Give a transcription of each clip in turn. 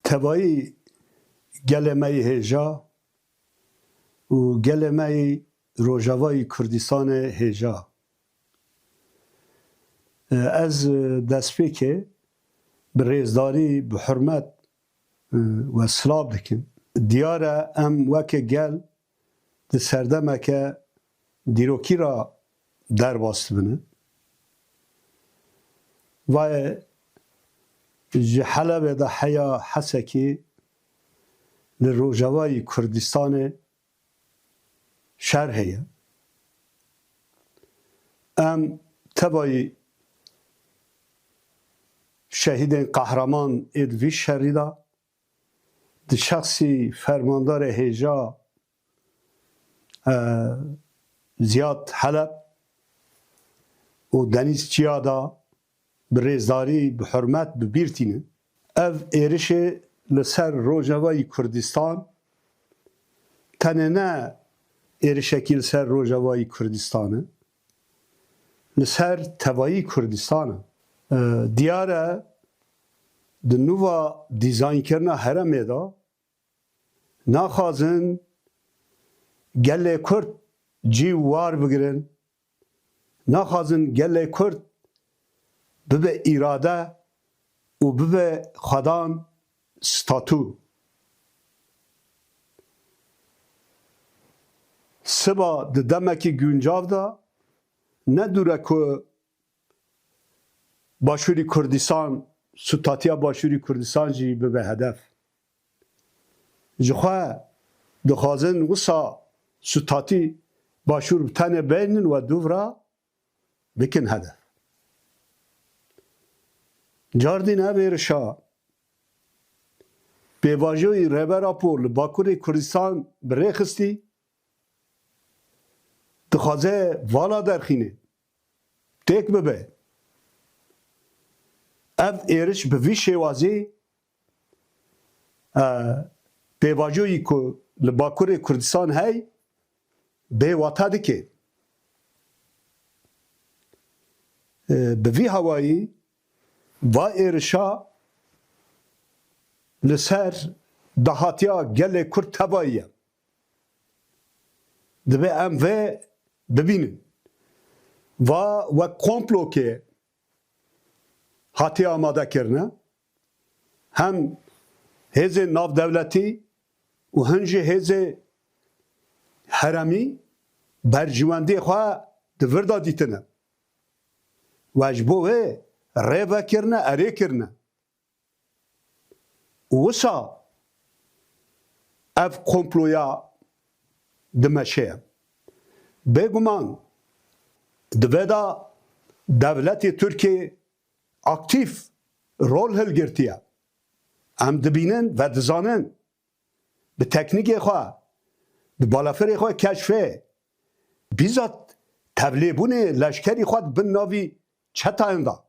تبایی گلمه هجا و گلمه روجاوای کردستان هجا از دست که به ریزداری به حرمت و سلاب دکن دیاره ام وکه گل ده سردمه که دیروکی را در باست بنه و جحلب ده حیا حسکی لروجاوای کردستان شرحیه ام تبایی شهید قهرمان ادوی شریدا ده شخصی فرماندار هجا زیاد حلب و دنیز چیادا به ریزداری به حرمت ببیرتینه او ایرش لسر روجاوای کردستان تنه نه ایرشکی لسر روجاوای کردستانه لسر توایی کردستانه دیاره ده نووا دیزاین کرنا هرمه دا ناخازن گله کرد جی وار بگیرن ناخازن گله کرد ببه اراده و ببه خدان ستاتو سبا ده دمکی گونجاو دا ندوره که باشوری کردستان ستاتیا باشوری کردستان جی ببه هدف جخواه دخوازن وصا ستاتی باشور بتانه بینن و دورا بکن هدف جاردین اویرشا به واجوی رهبر اپور لباکور کردستان بریخستی دخوازه والا درخینه تک ببه اف ایرش به وی شوازی به واجوی که لباکور کردستان هی به واتا دکه به وی هوایی و ایرشا لسر دهاتیا گل کرد تباییه دبه ام و ببینن و کمپلو که هاتی آماده کرنه هم هز ناف دولتی و هنج هز حرمی برجوانده خواه دوردا دیتنه و اجبوه ریوه کرنه اره کرنه وسا اف کمپلویا دمشه بگمان دویدا دولت ترکیه اکتیف رول هلگرتیه ام دبینن و دزانن به تکنیک خواه به بالافر خواه کشفه بیزاد تبلیبون لشکری خود بن ناوی چتا اندا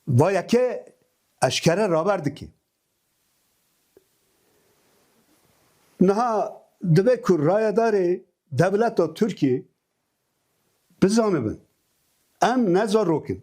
ویا که اشکره رابرد که نها دبه که رای داره دولت ترکیه بزانه بن ام نزار روکن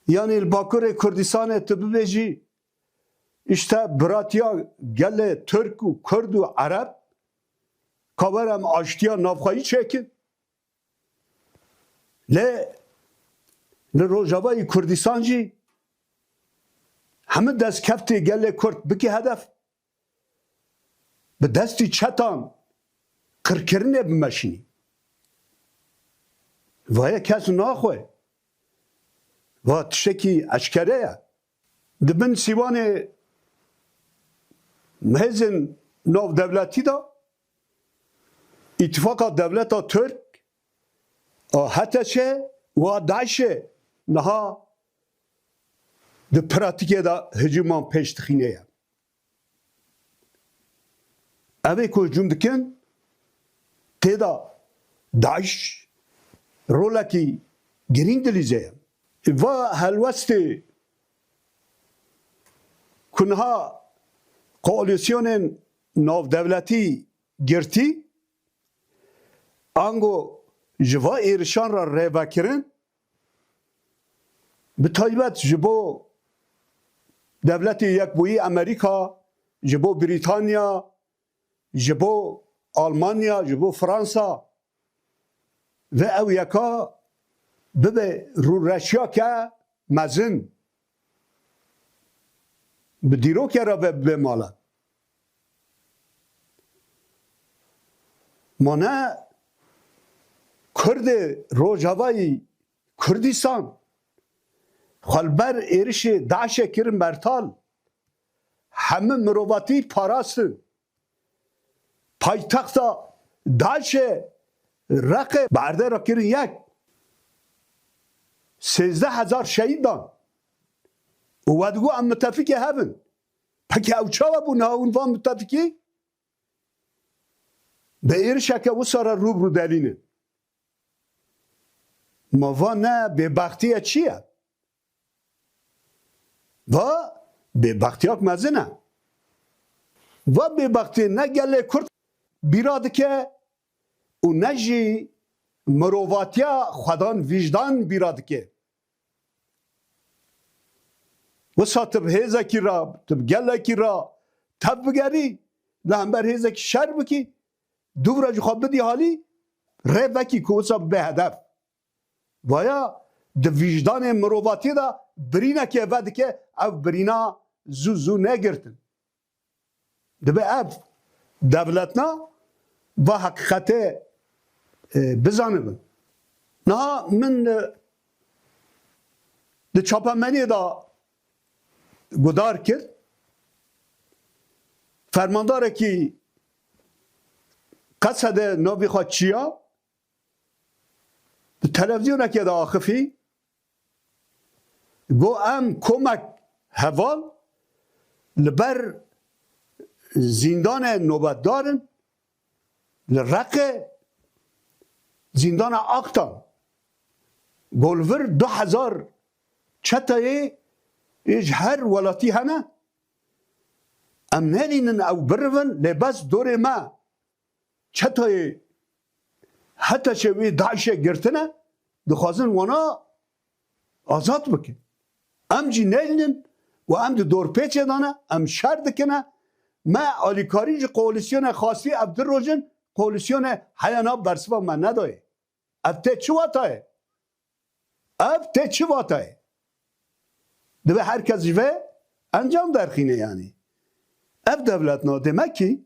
یعنی الباکور کردستان تبیجی işte براتیا گل ترک و کرد و عرب کابرم آشتیا نافخایی چکن لروجاوای کردستان جی همه دست کفت گل کرد بکی هدف به دستی چتان قرکرنه بمشینی وای کس ناخوه و تشکی اشکره دبن سیوان مهزن ناو دولتی دا اتفاق دولت ترک حتی چه و داعش نها ده پراتیکه دا هجومان پیش تخینه یا اوه که هجوم دکن تیدا داعش رولاکی گرین دلیزه و هلوست کنها koalisyonun nav devleti girti ango jiva irşan ra revakirin به تایبەت ji bo devletê Yekbûyî Amerîka, ji bo Brîtanya, ji bo Almanya, ji bo Fransa ve ew yeka bibe rûreşiyake mezin bi dîrokê re ve bibe mala. Mane Kurdê Rojavayî Kurdîstan xelber êrişê Daişê kirin bertal. Hemû mirovatî parastin. Paytexta Daişê Reqê berde re kirin yek. 13,000 şehîd dan. û we digo em müttefikê hebin. Pekî ew çawa bûn hawin van müttefikî? Bi êrişeke wisa re rûbirû delînin. Ma van ne bêbextiya çi ye? Va bêbextiyak mezin e. Va bêbextî ne gelê Kurd bîra dike û ne jî mirovatiya xwedan vîjdan bîra dike. Wisa tu bi hêzekî ra, tu bi gelekî ra tev bigerî, li hember hêzekî şer bikî, dûvira jî xwe bidî halî, rê vekî ku wisa bibe hedef. Vaya di vîjdanê mirovatiyê de birînekê ve dike, ev birîna zû zû negirtin. Dibe ev devletna ve heqîqetê bizanibin. Niha min di çapemeniyê da gudar kir, fermandarekî Qesedê navê xwe çiya, di televizyonekê de axifî, got em komek heval li ber zindanê nobetdarin li Reqê zindana Aktan. Got li vir 2000 çeteyê ji her welatî hene. Em nelînin ew birivin lê bes dorê me çeteyê heteşê wê Daişê girtine dixwazin wana azad bikin. Em jî nelînin û em di dorpêçê de ne, em şer dikine. Me alîkarî ji koalîsyona xasî ev di rojin koalîsyona heyana bersiva me nedaye. Ev tê çi wataye? Ev tê çi wataye? Dibe herkes ji vê encam derxîne yani. Ev devletna demek ki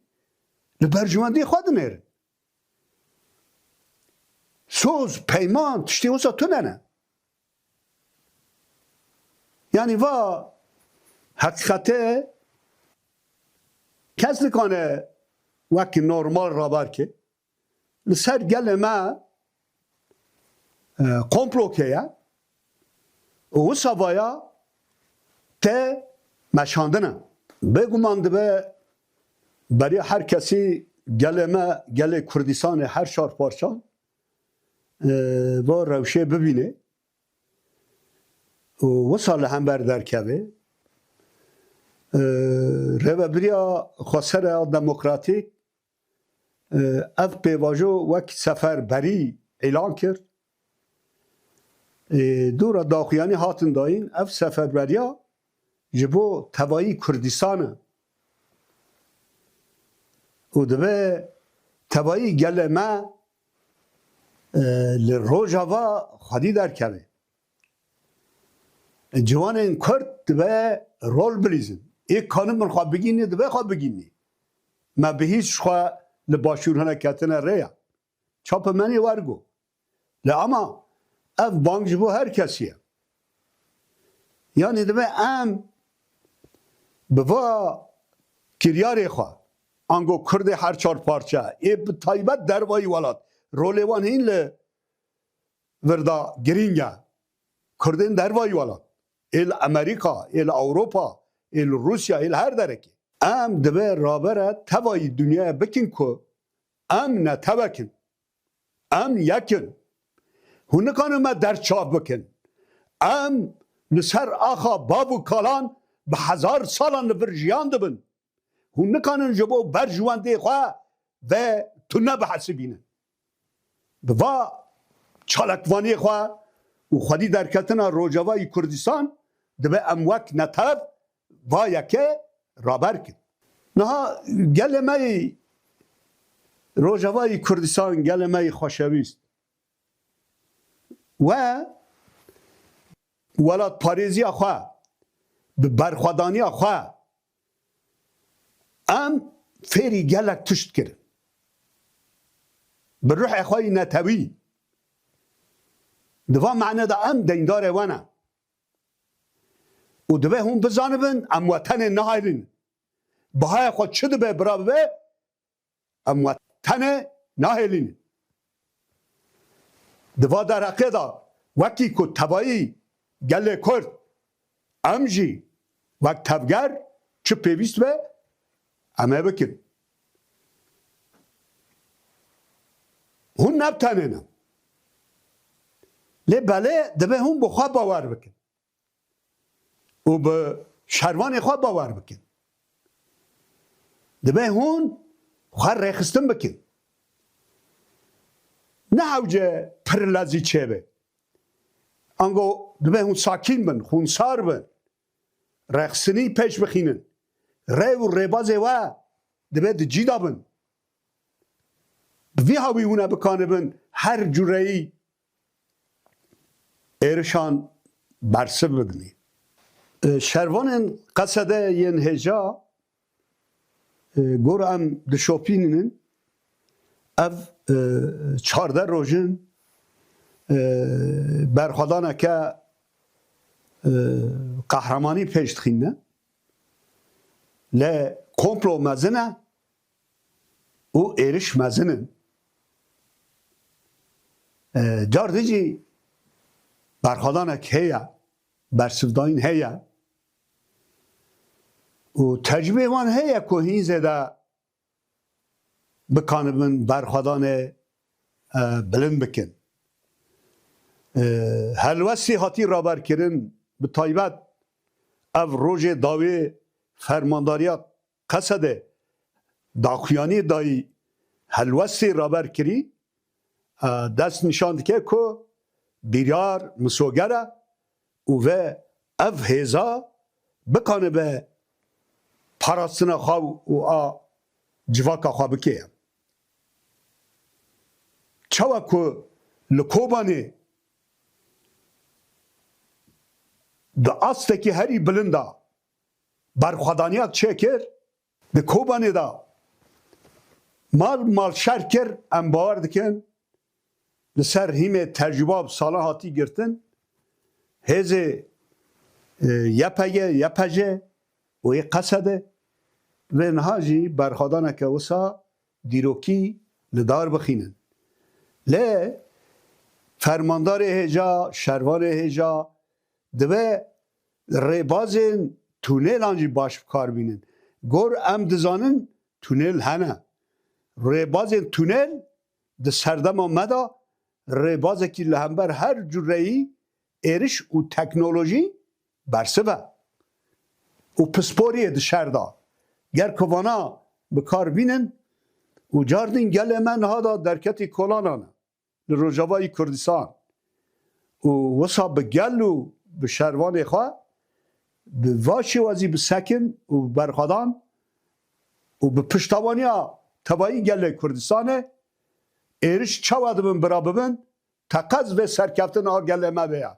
li berjivendiyê xwe dinêrin. Söz, peyman, tiştê wisa tune ne? Yani va heqîqetê kes nikane wekî normal raberke li ser gelê me komplokeye û wisa vaya tê meşandine. Bêguman dibe beriya her kesî gelê me, gelê Kurdistanê her şar parçan va rewşê bibîne û wisa li hember derkeve rêveberiya xwesera demokratîk ev pêvajo wek seferberî îlan kir. Dûra daxuyanî hatin dayîn ev seferberiya ji bo tevayî Kurdistanê û dibe tevayî gelê me li Rojava xwedî derkeve. Ciwanên Kurd dibe rol bilîzin. Ê kanî min xwe bigînî dibe xwe bigînî. Me bi hîç xwe li başûr hene ketine rêya. Çapemenî wergo. Li ama ev bang ji bo her kesî ye. Yani dibe em bi va kiryarê xwe ango Kurdê her çar parça ê bi taybet dervayî welat rolê wan hîn li virda girîng e. Kurdên dervayî welat. Ê li Amerîka, ê li Ewropa, ê li Rusya, ê li her derekê. Em dibe rabere tevayî dunyaya bikin ku em ne tevekin. Em yekin. Hûn nikanin me derçav bikin. Em li ser axa bav û kalan bi hezar salan li vir jiyan dibin. Hûn nikanin ji bo berjivendê xwe ve tu nebihesibînin. Bi va çalekvaniyê xwe و خودی درکتنا روجاوای کردستان دبه ام وک نتب و یکه رابر کن نها گلمه روجاوای کردستان گلمه خوشویست و ولات پاریزی خواه برخوادانی خواه ام فێری gelek tişt kirin bi ruhê xwe netewî di van mعنê de em deyndarê we ne û dibe hûn bizanibin em we tenê nahêlin bihaya xwe çi dibe bira bibe em we tenê nahêlin di va dereqê da wekî ku tevayî gelê Kurd em jî wek tevger çi pêwîst be em ê bikin hûn nebtenê ne lê belê dibe hûn bi xwe bawer bikin û bi şervanê xwe bawer bikin dibe hûn xwe rêxistin bikin ne hewce pir lezî çêbe ango dibe hûn sakîn bin xûnsar bin rêxistinî pêş bixînin rêv û rêbazê we dibe di cî da bin bi vî hawî hûn e bikanibin her cureyî êrişan bersiv bidinî şervanên Qesedê yên hêja gor em dişopînînin ev çardeh rojin berxwedaneke qehremanî pêş dixîne lê komplo mezin e û êriş mezin in car dijî berxwedanek heye bersivdayîn heye û tecrübê wan heye ku hînzê de bikanibin berxwedanê bilind bikin helwestî hatî raberkirin bi taybet ev rojê dawê fermandariya Qesedê daxuyanî dayî helwestê raber kirî dest nîşan dike ku biryar misoger e û vê ev hêza bikanibe parastina xwe û a civaka xwe bike çawa ku li Kobanê di astekî herî bilind da berxwedaniya çêkir di Kobanê da mal şer kir em bawer dikin li ser hîmê tercüba bi salan hatî girtin hêzê YPG û ê Qesedê vê niha jî berxwedaneke wisa dîrokî li dar bixînin lê fermandarê hêja şervanê hêja dibe rêbazên tûnêlan jî baş bikar bînin gor em dizanin tûnêl hene rêbazên tûnêl di serdema me da rêbazekî li hember her cureyî êriş û teknolojî bersiv e û pisporiyê di şer da ger kivana bikar bînin û cardîn gelê me niha da derketî kolanan e li Rojavayê Kurdistan û wisa bi gel û bi şervanê xwe bi va şêwazî bi sekin û berxwedan û bi piştevaniya tevayî gelê Kurdistanê êriş çawa dibin bira bibin teqez vê serkeftin a gelê me vê ye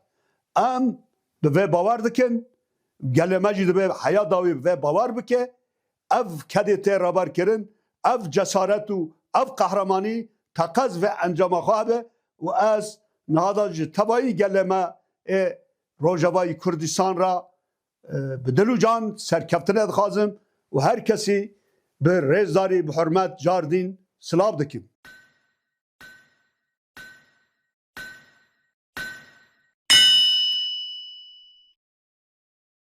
em bi vê bawer dikin gelê me jî dibe heya dawî vê bawer bike ev kedê tê raberkirin ev cesaret û ev qehremanî teqez vê encama xwe be û ez niha da ji tevayî gelê me ê Rojavayê Kurdistan ra bi dil û can serkeftinê dixwazim û her kesî bi rêzdarî bi hurmet cardîn silav dikim